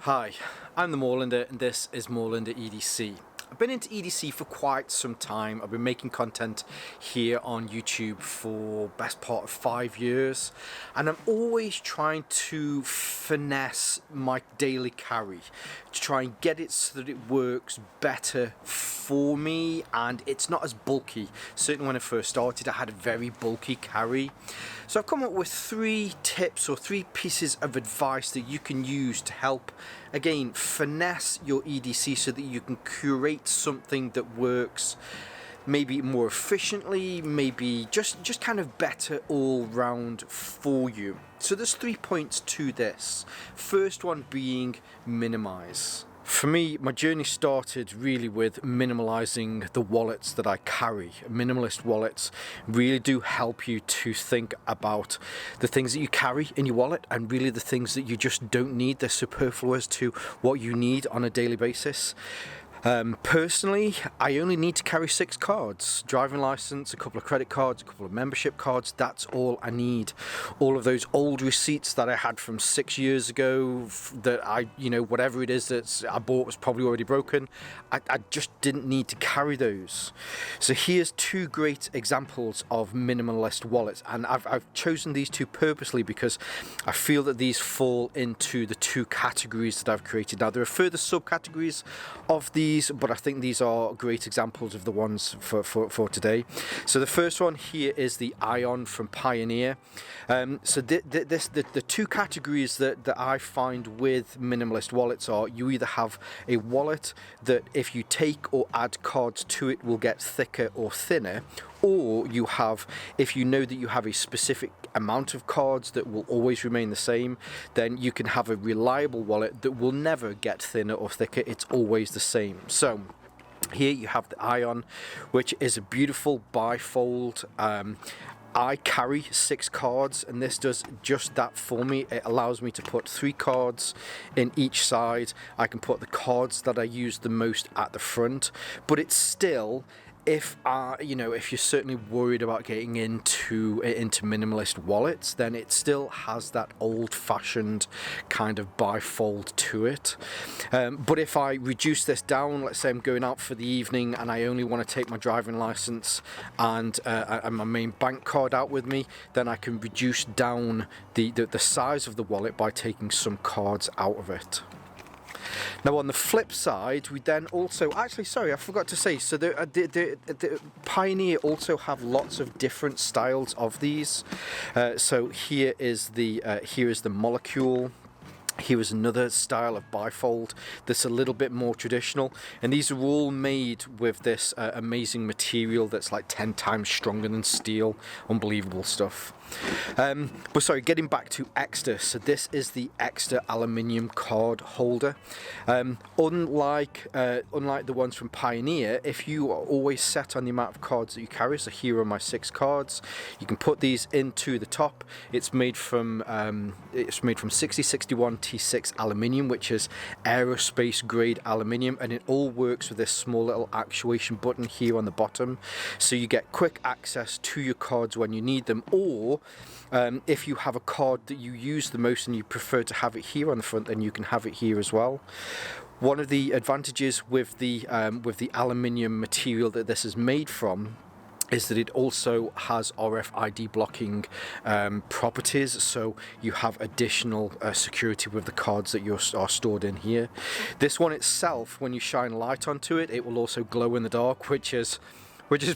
Hi, I'm the Moorlander and this is Moorlander EDC. I've been into EDC for quite some time. I've been making content here on YouTube for best part of 5 years, and I'm always trying to finesse my daily carry to try and get it so that it works better for me and it's not as bulky. Certainly when I first started I had a very bulky carry. So I've come up with 3 tips or 3 pieces of advice that you can use to help, again, finesse your EDC so that you can curate something that works maybe more efficiently, maybe just kind of better all round for you. So there's 3 points to this. First one being minimize. For me, my journey started really with minimalizing the wallets that I carry. Minimalist wallets really do help you to think about the things that you carry in your wallet and really the things that you just don't need. They're superfluous to what you need on a daily basis. Personally, I only need to carry 6 cards. Driving license, a couple of credit cards, a couple of membership cards, that's all I need. All of those old receipts that I had from 6 years ago that whatever it is that I bought was probably already broken, I just didn't need to carry those. So here's 2 great examples of minimalist wallets, and I've chosen these 2 purposely because I feel that these fall into the 2 categories that I've created. Now there are further subcategories of these, but I think these are great examples of the ones for today. So the first one here is the Ion from Pioneer. So the 2 categories that I find with minimalist wallets are: you either have a wallet that if you take or add cards to it will get thicker or thinner, or you have, if you know that you have a specific amount of cards that will always remain the same, then you can have a reliable wallet that will never get thinner or thicker. It's always the same. So here you have the Ion, which is a beautiful bifold. I carry 6 cards and this does just that for me. It allows me to put 3 cards in each side. I can put the cards that I use the most at the front, but it's still, if you're certainly worried about getting into minimalist wallets, then it still has that old-fashioned kind of bifold to it. But if I reduce this down, let's say I'm going out for the evening and I only want to take my driving license and my main bank card out with me, then I can reduce down the size of the wallet by taking some cards out of it. Now on the flip side, we then also, I forgot to say, so the Pioneer also have lots of different styles of these. So here is the Molecule. Here is another style of bifold that's a little bit more traditional, and these are all made with this amazing material that's like 10 times stronger than steel. Unbelievable stuff. But sorry, getting back to Extra. So this is the Extra aluminium card holder. Unlike the ones from Pioneer, if you are always set on the amount of cards that you carry, so here are my 6 cards, you can put these into the top. It's made from 6061 T6 aluminium, which is aerospace grade aluminium, and it all works with this small little actuation button here on the bottom, so you get quick access to your cards when you need them. Or if you have a card that you use the most and you prefer to have it here on the front, then you can have it here as well. One of the advantages with the aluminium material that this is made from is that it also has RFID blocking properties, so you have additional security with the cards that are stored in here. This one itself, when you shine light onto it, it will also glow in the dark, which is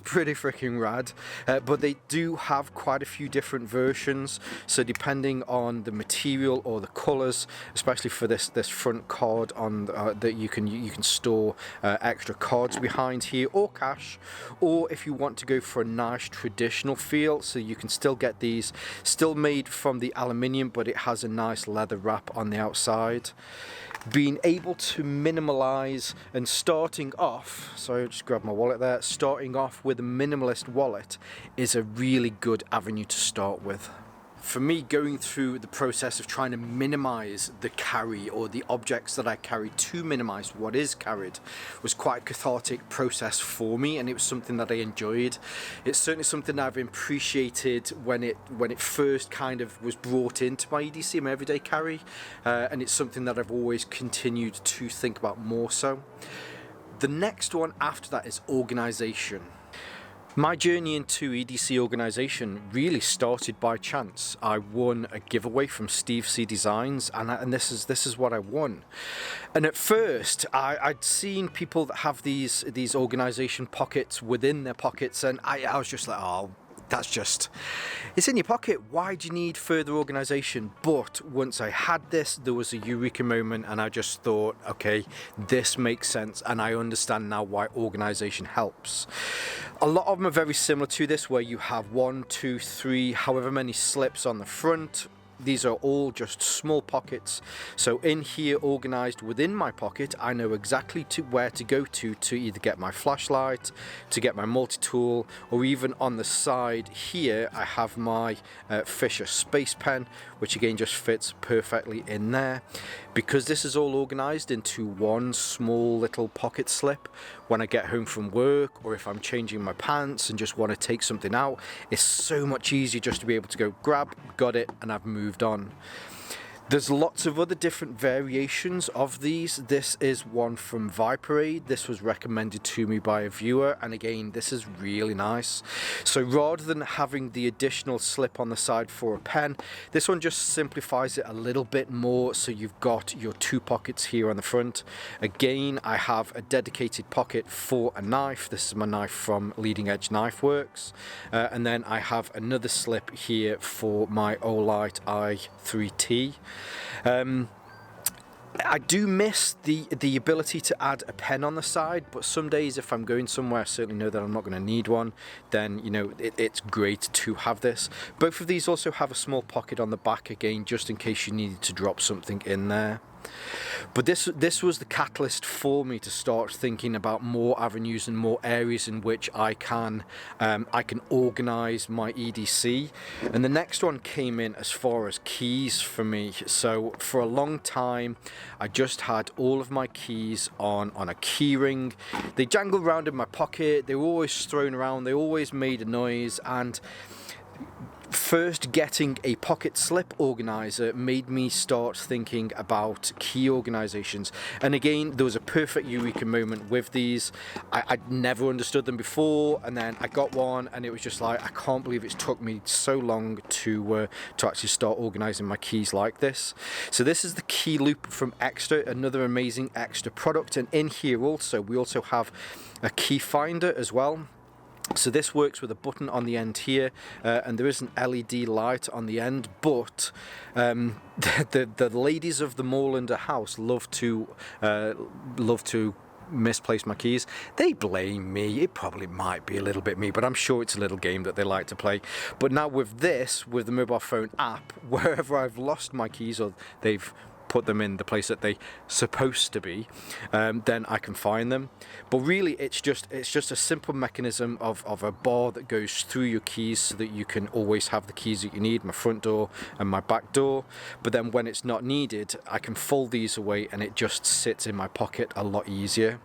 pretty freaking rad. But they do have quite a few different versions, so depending on the material or the colors, especially for this front card on that you can store extra cards behind here, or cash, or if you want to go for a nice traditional feel, so you can still get these still made from the aluminium, but it has a nice leather wrap on the outside. Being able to minimalize and starting off, so just grab my wallet there, starting off with a minimalist wallet is a really good avenue to start with. For me, going through the process of trying to minimize the carry or the objects that I carry to minimize what is carried was quite a cathartic process for me, and it was something that I enjoyed. It's certainly something I've appreciated when it first kind of was brought into my EDC, my everyday carry, and it's something that I've always continued to think about more so. The next one after that is organisation. My journey into EDC organisation really started by chance. I won a giveaway from Steve C Designs, and this is what I won. And at first, I'd seen people that have these organisation pockets within their pockets, and I was just like, oh, it's in your pocket. Why do you need further organisation? But once I had this, there was a eureka moment, and I just thought, okay, this makes sense, and I understand now why organisation helps. A lot of them are very similar to this, where you have 1, 2, 3, however many slips on the front. These are all just small pockets. So in here, organised within my pocket, I know exactly where to go to either get my flashlight, to get my multi-tool, or even on the side here, I have my Fisher Space Pen, which again just fits perfectly in there. Because this is all organised into one small little pocket slip, when I get home from work, or if I'm changing my pants and just want to take something out, it's so much easier just to be able to go grab, got it, and I've moved on. There's lots of other different variations of these. This is one from Viperade. This was recommended to me by a viewer, and again, this is really nice. So rather than having the additional slip on the side for a pen, this one just simplifies it a little bit more, so you've got your 2 pockets here on the front. Again, I have a dedicated pocket for a knife. This is my knife from Leading Edge Knife Works. And then I have another slip here for my Olight i3T. I do miss the ability to add a pen on the side, but some days if I'm going somewhere I certainly know that I'm not going to need one, then you know it's great to have this. Both of these also have a small pocket on the back, again just in case you needed to drop something in there. But this was the catalyst for me to start thinking about more avenues and more areas in which I can organise my EDC. And the next one came in as far as keys for me. So for a long time, I just had all of my keys on a key ring. They jangled around in my pocket. They were always thrown around. They always made a noise, and first getting a pocket slip organizer made me start thinking about key organizations. And again, there was a perfect eureka moment with these. I'd never understood them before, and then I got one and it was just like, I can't believe it's took me so long to actually start organizing my keys like this. So this is the key loop from Extra, another amazing Extra product. And in here also, we also have a key finder as well. So this works with a button on the end here, and there is an LED light on the end, but the ladies of the Moorlander house love to misplace my keys. They blame me. It probably might be a little bit me, but I'm sure it's a little game that they like to play. But now with this, with the mobile phone app, wherever I've lost my keys or they've put them in the place that they supposed to be, then I can find them. But really it's just a simple mechanism of a bar that goes through your keys so that you can always have the keys that you need, my front door and my back door. But then when it's not needed, I can fold these away and it just sits in my pocket a lot easier.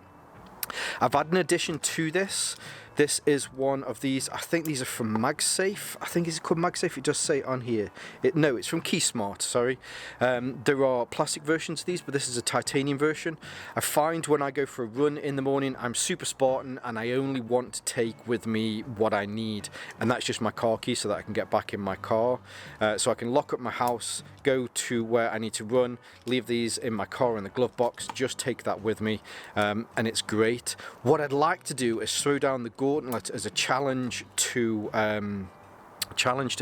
I've had an addition to this. This is one of these. I think these are from MagSafe. I think it's called MagSafe. It does say it on here. No, it's from KeySmart, sorry. There are plastic versions of these, but this is a titanium version. I find when I go for a run in the morning, I'm super Spartan and I only want to take with me what I need. And that's just my car key so that I can get back in my car. So I can lock up my house, go to where I need to run, leave these in my car in the glove box, just take that with me. And it's great. What I'd like to do is throw down the gauntlet as a challenge to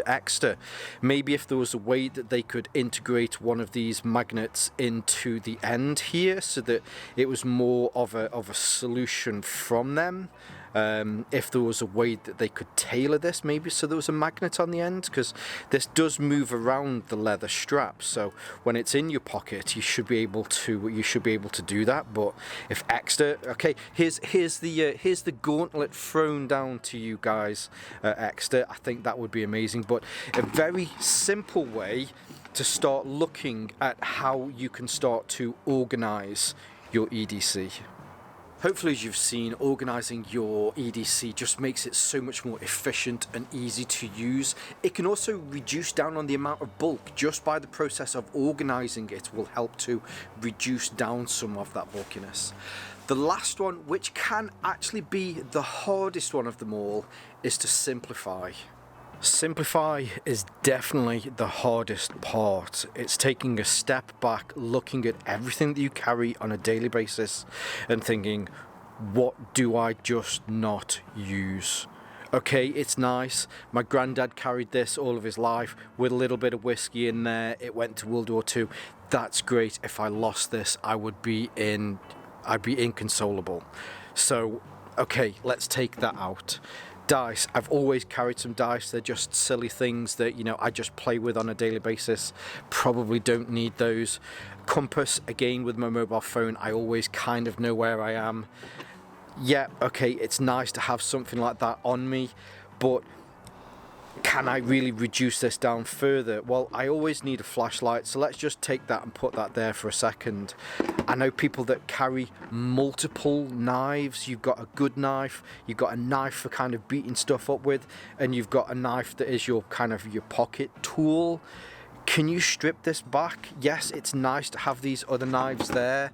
Extra. Maybe if there was a way that they could integrate one of these magnets into the end here so that it was more of a solution from them. if there was a way that they could tailor this, maybe so there was a magnet on the end, because this does move around the leather strap, so when it's in your pocket you should be able to do that. But if Exeter, okay, here's the gauntlet thrown down to you guys, Exeter. I think that would be amazing, but a very simple way to start looking at how you can start to organize your EDC. Hopefully, as you've seen, organising your EDC just makes it so much more efficient and easy to use. It can also reduce down on the amount of bulk. Just by the process of organising it will help to reduce down some of that bulkiness. The last one, which can actually be the hardest one of them all, is to simplify. Simplify is definitely the hardest part. It's taking a step back, looking at everything that you carry on a daily basis and thinking, what do I just not use? Okay, it's nice. My granddad carried this all of his life with a little bit of whiskey in there. It went to World War II. That's great. If I lost this, I'd be inconsolable. So, okay, let's take that out. Dice. I've always carried some dice. They're just silly things that, you know, I just play with on a daily basis. Probably don't need those. Compass, again, with my mobile phone, I always kind of know where I am. Yeah, okay, it's nice to have something like that on me, but can I really reduce this down further? Well, I always need a flashlight, so let's just take that and put that there for a second. I know people that carry multiple knives. You've got a good knife, you've got a knife for kind of beating stuff up with, and you've got a knife that is your kind of your pocket tool. Can you strip this back? Yes, it's nice to have these other knives there,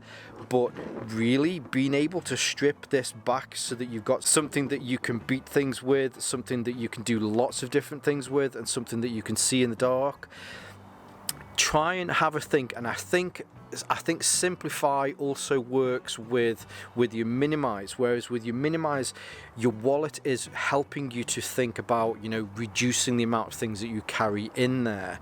but really being able to strip this back so that you've got something that you can beat things with, something that you can do lots of different things with, and something that you can see in the dark. Try and have a think, and I think simplify also works with your minimize, whereas with your minimize, your wallet is helping you to think about, you know, reducing the amount of things that you carry in there,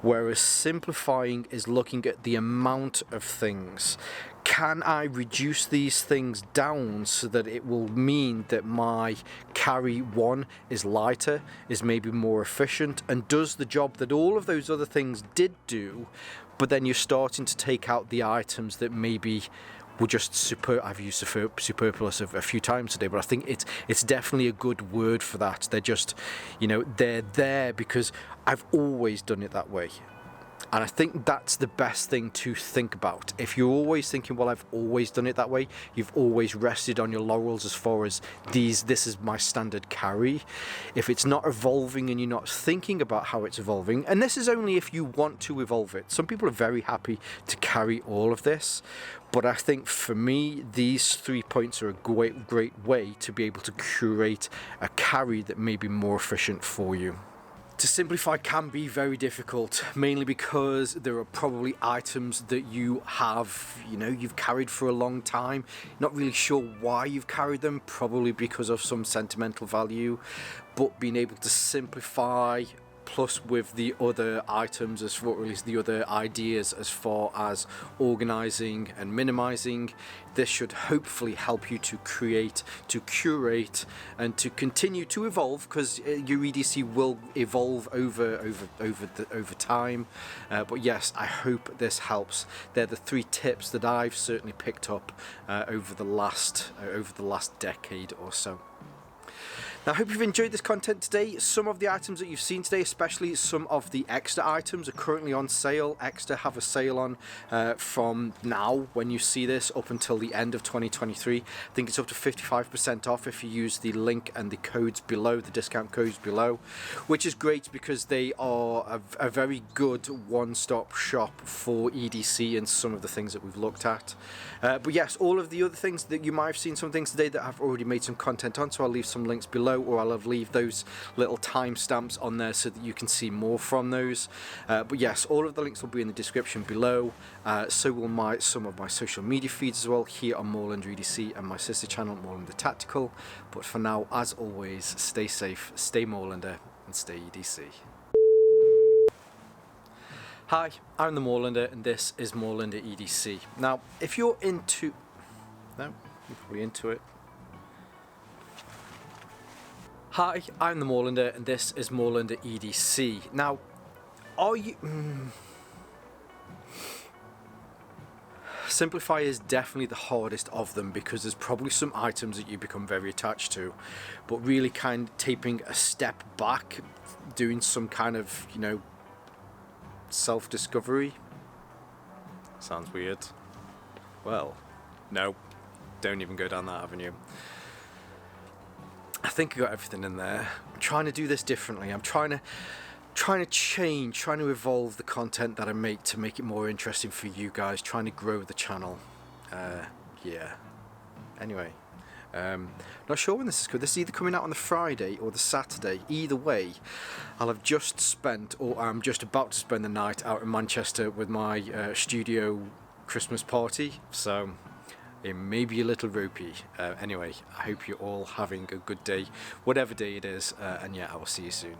whereas simplifying is looking at the amount of things. Can I reduce these things down so that it will mean that my carry one is lighter, is maybe more efficient, and does the job that all of those other things did do, but then you're starting to take out the items that maybe were just I've used superfluous a few times today, but I think it's definitely a good word for that. They're just, you know, they're there because I've always done it that way. And I think that's the best thing to think about. If you're always thinking, well, I've always done it that way, you've always rested on your laurels as far as this is my standard carry. If it's not evolving and you're not thinking about how it's evolving, and this is only if you want to evolve it. Some people are very happy to carry all of this, but I think for me, these 3 points are a great way to be able to curate a carry that may be more efficient for you. To simplify can be very difficult, mainly because there are probably items that you have, you know, you've carried for a long time, not really sure why you've carried them, probably because of some sentimental value, but being able to simplify, plus with the other items, as far as the other ideas as far as organising and minimizing, this should hopefully help you to create, to curate, and to continue to evolve, because your EDC will evolve over time. But yes, I hope this helps. They're the 3 tips that I've certainly picked up over the last decade or so. Now, I hope you've enjoyed this content today. Some of the items that you've seen today, especially some of the Exeter items, are currently on sale. Exeter have a sale on from now, when you see this, up until the end of 2023. I think it's up to 55% off if you use the link and the codes below, the discount codes below, which is great because they are a very good one-stop shop for EDC and some of the things that we've looked at. But yes, all of the other things that you might have seen, some things today that I've already made some content on, so I'll leave some links below, or I'll leave those little timestamps on there so that you can see more from those. But yes, all of the links will be in the description below. So will some of my social media feeds as well, here on Moorlander EDC and my sister channel, Moorlander Tactical. But for now, as always, stay safe, stay Moorlander, and stay EDC. Hi, I'm the Moorlander, and this is Moorlander EDC. Now, if you're into... No, you're probably into it. Hi, I'm the Moorlander and this is Moorlander EDC. Now, are you... Simplify is definitely the hardest of them because there's probably some items that you become very attached to, but really kind of taking a step back, doing some kind of, you know, self-discovery. Sounds weird. Well, no, don't even go down that avenue. I think I got everything in there. I'm trying to do this differently. I'm trying to change, trying to evolve the content that I make to make it more interesting for you guys, trying to grow the channel. Yeah. Anyway, not sure when this is good. This is either coming out on the Friday or the Saturday. Either way, I'll have just spent, or I'm just about to spend the night out in Manchester with my studio Christmas party. So it may be a little ropey. Anyway, I hope you're all having a good day, whatever day it is, and yeah, I will see you soon.